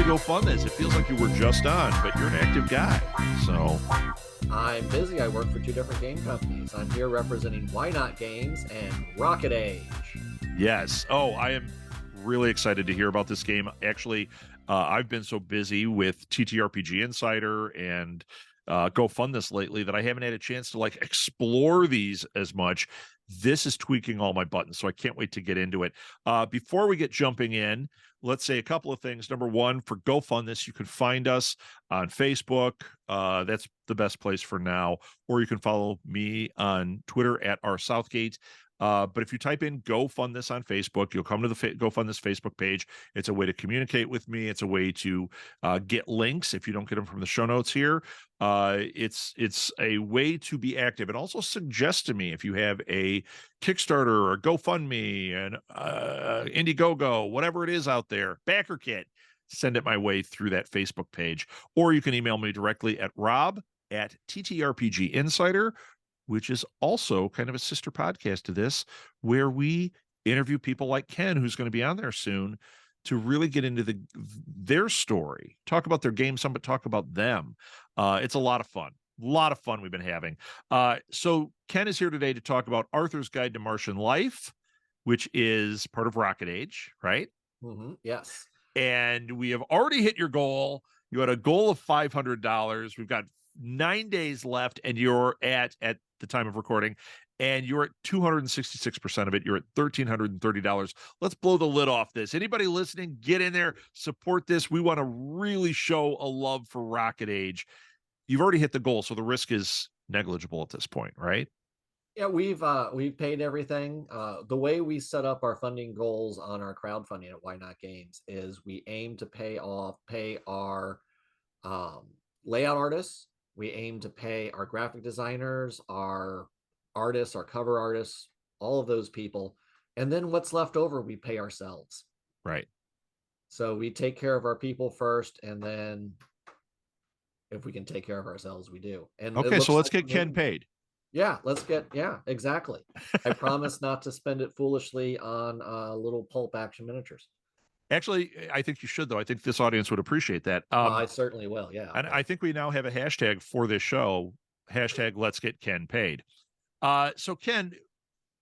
go fund this? It feels like you were just on, but you're an active guy. So I'm busy. I work for two different game companies. I'm here representing Why Not Games and Rocket Age. yes. Oh, I am really excited to hear about this game. Actually, I've been so busy with TTRPG Insider and Go Fund This lately that I haven't had a chance to like explore these as much. This is tweaking all my buttons, so I can't wait to get into it. Before we get jumping in, let's say a couple of things. Number one, for Go Fund This, you can find us on Facebook. That's the best place for now. Or you can follow me on Twitter at rsouthgate. But if you type in Go Fund This on Facebook, you'll come to the Go Fund This Facebook page. It's a way to communicate with me. It's a way to get links if you don't get them from the show notes here. It's a way to be active, and also suggest to me if you have a Kickstarter or GoFundMe and Indiegogo, whatever it is out there, backer kit, send it my way through that Facebook page. Or you can email me directly at rob@TTRPG Insider, which is also kind of a sister podcast to this, where we interview people like Ken, who's going to be on there soon, to really get into their story, talk about their game, some, but talk about them. It's a lot of fun. A lot of fun we've been having. So Ken is here today to talk about Arthur's Guide to Martian Life, which is part of Rocket Age, right? Mm-hmm. Yes. And we have already hit your goal. You had a goal of $500. We've got 9 days left, and you're at the time of recording, and you're at 266% of it. You're at $1,330. Let's blow the lid off this. Anybody listening, get in there, support this. We want to really show a love for Rocket Age. You've already hit the goal, so the risk is negligible at this point, right? Yeah, we've paid everything. The way we set up our funding goals on our crowdfunding at Why Not Games is we aim to pay our layout artists. We aim to pay our graphic designers, our artists, our cover artists, all of those people. And then what's left over, we pay ourselves. Right. So we take care of our people first, and then if we can take care of ourselves, we do. And okay, so let's get Ken paid. Yeah, exactly. I promise not to spend it foolishly on little pulp action miniatures. Actually, I think you should, though. I think this audience would appreciate that. I certainly will, yeah. And I think we now have a hashtag for this show, hashtag Let's Get Ken Paid. So Ken,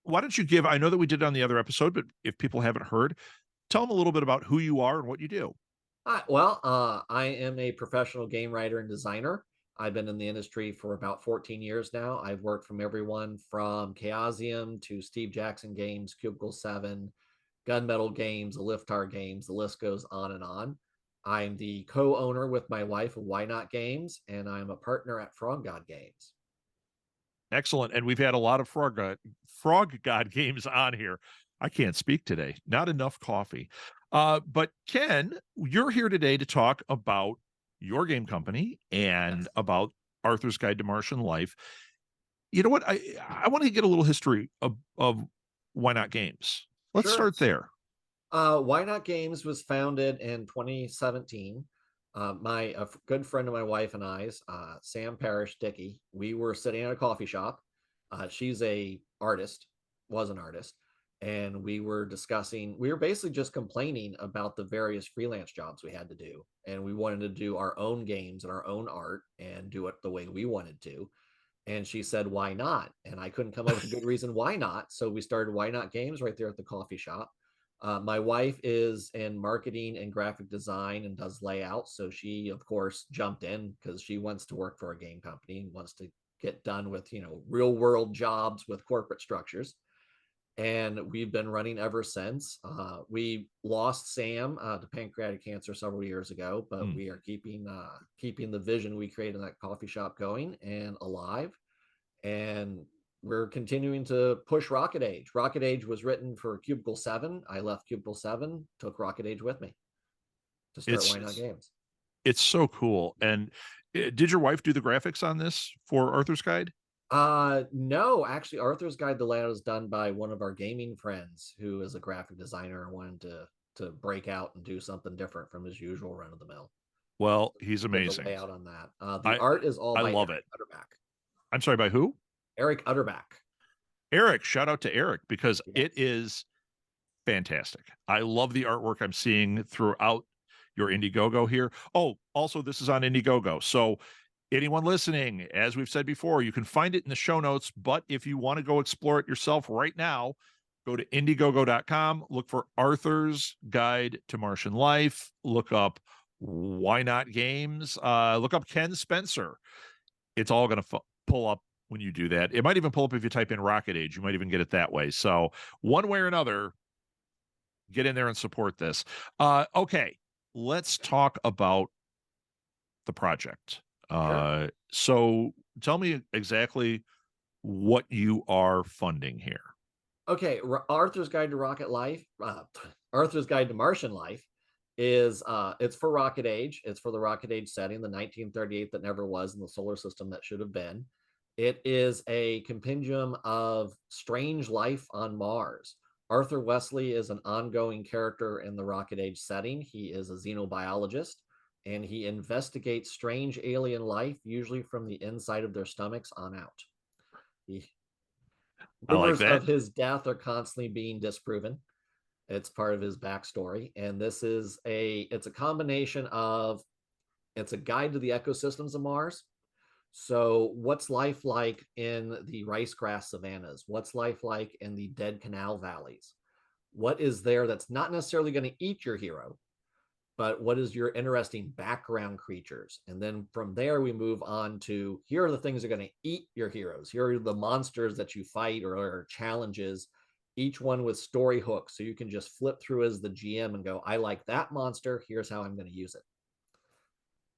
why don't you give, I know that we did it on the other episode, but if people haven't heard, tell them a little bit about who you are and what you do. I am a professional game writer and designer. I've been in the industry for about 14 years now. I've worked from everyone from Chaosium to Steve Jackson Games, Cubicle 7, Gunmetal Games, the Liftar Games, the list goes on and on. I'm the co-owner with my wife of Why Not Games, and I'm a partner at Frog God Games. Excellent. And we've had a lot of Frog God games on here. I can't speak today. Not enough coffee. But Ken, you're here today to talk about your game company and about Arthur's Guide to Martian Life. You know what? I want to get a little history of Why Not Games. Let's start there. Why Not Games was founded in 2017. A good friend of my wife and I's, Sam Parrish Dickey, we were sitting at a coffee shop. She's was an artist. And we were basically just complaining about the various freelance jobs we had to do. And we wanted to do our own games and our own art and do it the way we wanted to. And she said, why not? And I couldn't come up with a good reason why not. So we started Why Not Games right there at the coffee shop. My wife is in marketing and graphic design and does layout. So she, of course, jumped in because she wants to work for a game company and wants to get done with, real world jobs with corporate structures. And we've been running ever since. We lost Sam to pancreatic cancer several years ago, but we are keeping the vision we created in that coffee shop going and alive. And we're continuing to push Rocket Age. Rocket Age was written for Cubicle 7. I left Cubicle 7, took Rocket Age with me to start Why Not Games. It's so cool. And did your wife do the graphics on this for Arthur's Guide? No, actually, Arthur's Guide to layout is done by one of our gaming friends who is a graphic designer and wanted to break out and do something different from his usual run of the mill. Well, he's amazing. The layout on that. The art is all by Eric Utterback. I'm sorry, by who? Eric Utterback. Eric, shout out to Eric because it is fantastic. I love the artwork I'm seeing throughout, your Indiegogo here. Oh, also, this is on Indiegogo. So anyone listening, as we've said before, you can find it in the show notes. But if you want to go explore it yourself right now, go to Indiegogo.com, look for Arthur's Guide to Martian Life, look up Why Not Games, look up Ken Spencer. It's all going to pull up when you do that. It might even pull up if you type in Rocket Age. You might even get it that way. So one way or another, get in there and support this. Okay, let's talk about the project. Sure. So tell me exactly what you are funding here. Okay, Arthur's Guide to Rocket Life, Arthur's Guide to Martian Life is it's for Rocket Age. It's for the Rocket Age setting, the 1938 that never was in the solar system that should have been. It is a compendium of strange life on Mars. Arthur Wesley is an ongoing character in the Rocket Age setting. He is a xenobiologist and he investigates strange alien life, usually from the inside of their stomachs on out. He, I like rumors that. of his death are constantly being disproven. It's part of his backstory, and this is it's a combination of it's a guide to the ecosystems of Mars. So, what's life like in the rice grass savannas? What's life like in the dead canal valleys? What is there that's not necessarily going to eat your hero, but what is your interesting background creatures? And then from there, we move on to here are the things that are going to eat your heroes. Here are the monsters that you fight or challenges, each one with story hooks. So you can just flip through as the GM and go, I like that monster. Here's how I'm going to use it.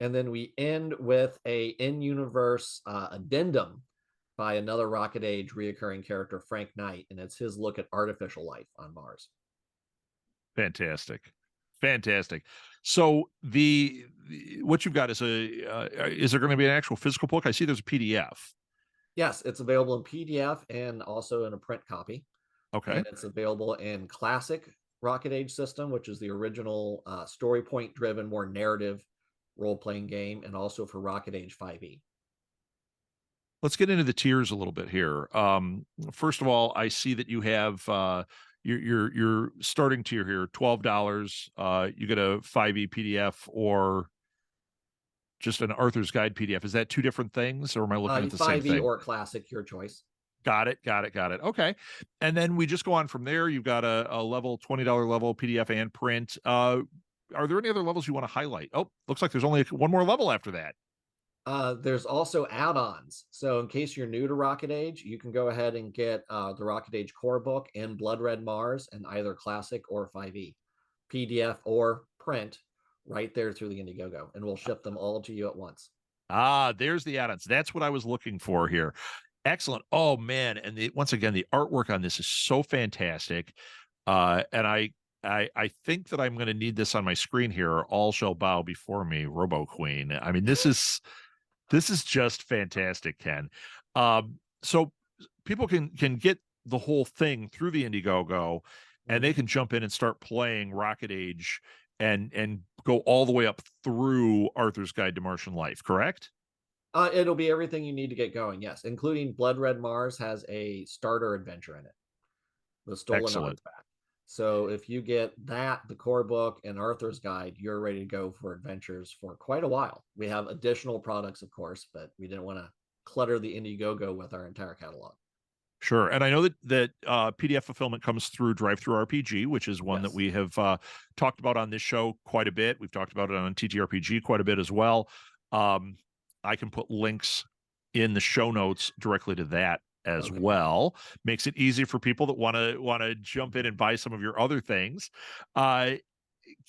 And then we end with a in-universe addendum by another Rocket Age reoccurring character, Frank Knight, and it's his look at artificial life on Mars. Fantastic. Fantastic. So what you've got is is there going to be an actual physical book? I see there's a PDF. Yes, it's available in PDF and also in a print copy. Okay. And it's available in classic Rocket Age system, which is the original story point driven, more narrative role playing game, and also for Rocket Age 5e. Let's get into the tiers a little bit here. First of all, I see that you have your starting tier here, $12. You get a 5e PDF or just an Arthur's Guide PDF. Is that two different things, or am I looking at the same 5e thing? or classic, your choice. Got it. Got it. Got it. Okay. And then we just go on from there. You've got a level, $20 level PDF and print. Are there any other levels you want to highlight? Oh, looks like there's only one more level after that. There's also add-ons. So in case you're new to Rocket Age, you can go ahead and get the Rocket Age core book and Blood Red Mars and either classic or 5e, PDF or print right there through the Indiegogo, and we'll ship them all to you at once. Ah, there's the add-ons. That's what I was looking for here. Excellent. Oh man, and once again, the artwork on this is so fantastic. And I think that I'm going to need this on my screen here. All shall bow before me, roboqueen. I mean, this is just fantastic, Ken. So people can get the whole thing through the Indiegogo, and they can jump in and start playing Rocket Age and go all the way up through Arthur's Guide to Martian Life. Correct? It'll be everything you need to get going, yes, including Blood Red Mars has a starter adventure in it, the Stolen Excellent. Artifact. So if you get that, the core book, and Arthur's Guide, you're ready to go for adventures for quite a while. We have additional products, of course, but we didn't want to clutter the Indiegogo with our entire catalog. Sure. And I know that PDF fulfillment comes through Drive-Through RPG, which is one that Yes. we have talked about on this show quite a bit. We've talked about it on TTRPG quite a bit as well. I can put links in the show notes directly to that as well. Makes it easy for people that want to jump in and buy some of your other things. Ken,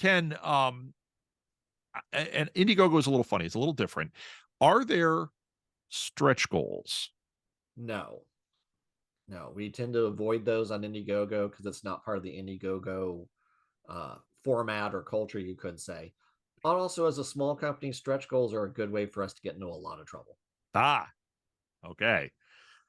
and Indiegogo is a little funny. It's a little different. Are there stretch goals? No. No, we tend to avoid those on Indiegogo because it's not part of the Indiegogo format or culture, you could say. Also, as a small company, stretch goals are a good way for us to get into a lot of trouble. Ah, okay.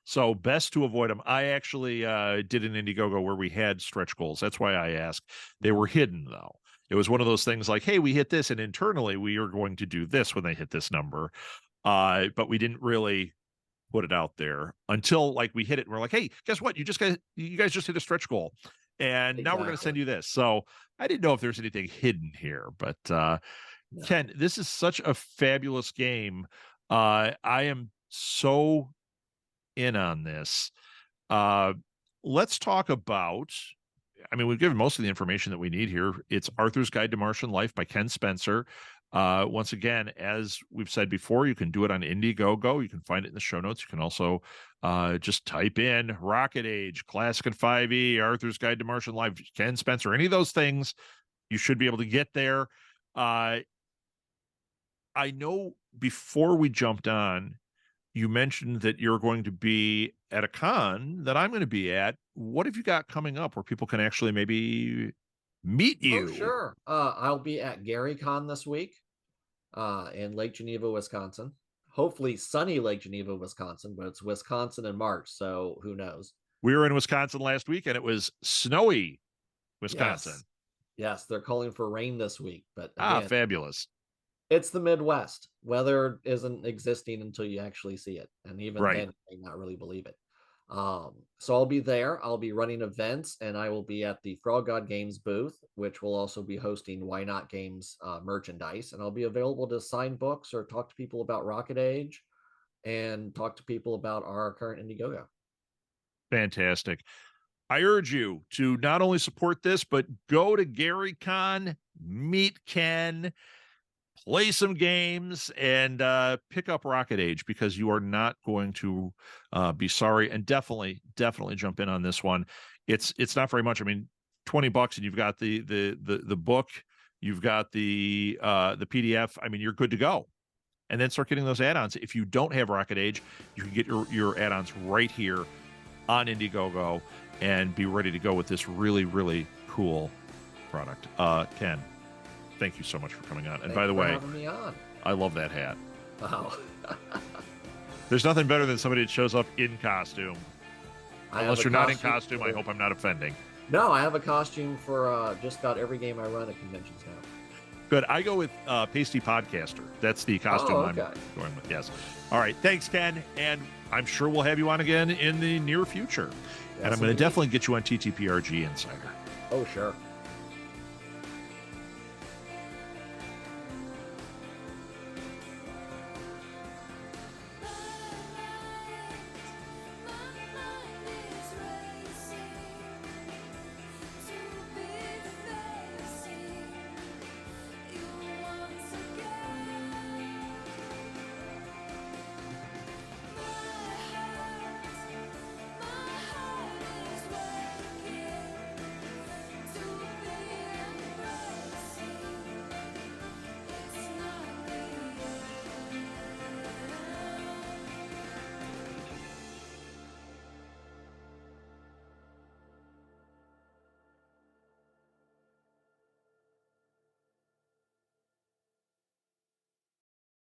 So best to avoid them. I actually did an Indiegogo where we had stretch goals. That's why I asked. They were hidden though. It was one of those things like, hey, we hit this, and internally we are going to do this when they hit this number. But we didn't really put it out there until like we hit it and we're like, hey, guess what? You guys just hit a stretch goal. And now we're going to send you this. So I didn't know if there's anything hidden here, but No. Ken, this is such a fabulous game. I am so in on this. Let's talk about, I mean, we've given most of the information that we need here. It's Arthur's Guide to Martian Life by Ken Spencer. Once again, as we've said before, you can do it on Indiegogo. You can find it in the show notes. You can also just type in Rocket Age, Classic and 5e, Arthur's Guide to Martian Life, Ken Spencer, any of those things. You should be able to get there. I know before we jumped on, you mentioned that you're going to be at a con that I'm going to be at. What have you got coming up where people can actually maybe meet you? Oh, sure. I'll be at GaryCon this week in Lake Geneva, Wisconsin. Hopefully sunny Lake Geneva, Wisconsin, but it's Wisconsin in March, so who knows? We were in Wisconsin last week and it was snowy Wisconsin. Yes, they're calling for rain this week, but again, fabulous. It's the Midwest. Weather isn't existing until you actually see it, and even Right. then, you may not really believe it. So I'll be there. I'll be running events, and I will be at the Frog God Games booth, which will also be hosting Why Not Games merchandise. And I'll be available to sign books or talk to people about Rocket Age and talk to people about our current Indiegogo. Fantastic. I urge you to not only support this, but go to GaryCon, meet Ken, play some games, and pick up Rocket Age, because you are not going to be sorry. And definitely jump in on this one. It's not very much. I mean, $20 and you've got the book, you've got the PDF. I mean, you're good to go. And then start getting those add-ons. If you don't have Rocket Age, you can get your add-ons right here on Indiegogo and be ready to go with this really, really cool product. Ken, thank you so much for coming on. And by the way, having me on. I love that hat. Wow. There's nothing better than somebody that shows up in costume. Unless you're not in costume, I hope I'm not offending. No, I have a costume for just about every game I run at conventions now. Good. I go with Pasty Podcaster. That's the costume I'm going with. Yes. All right. Thanks, Ken. And I'm sure we'll have you on again in the near future. Yes, and I'm going to definitely get you on TTPRG Insider. Oh, sure.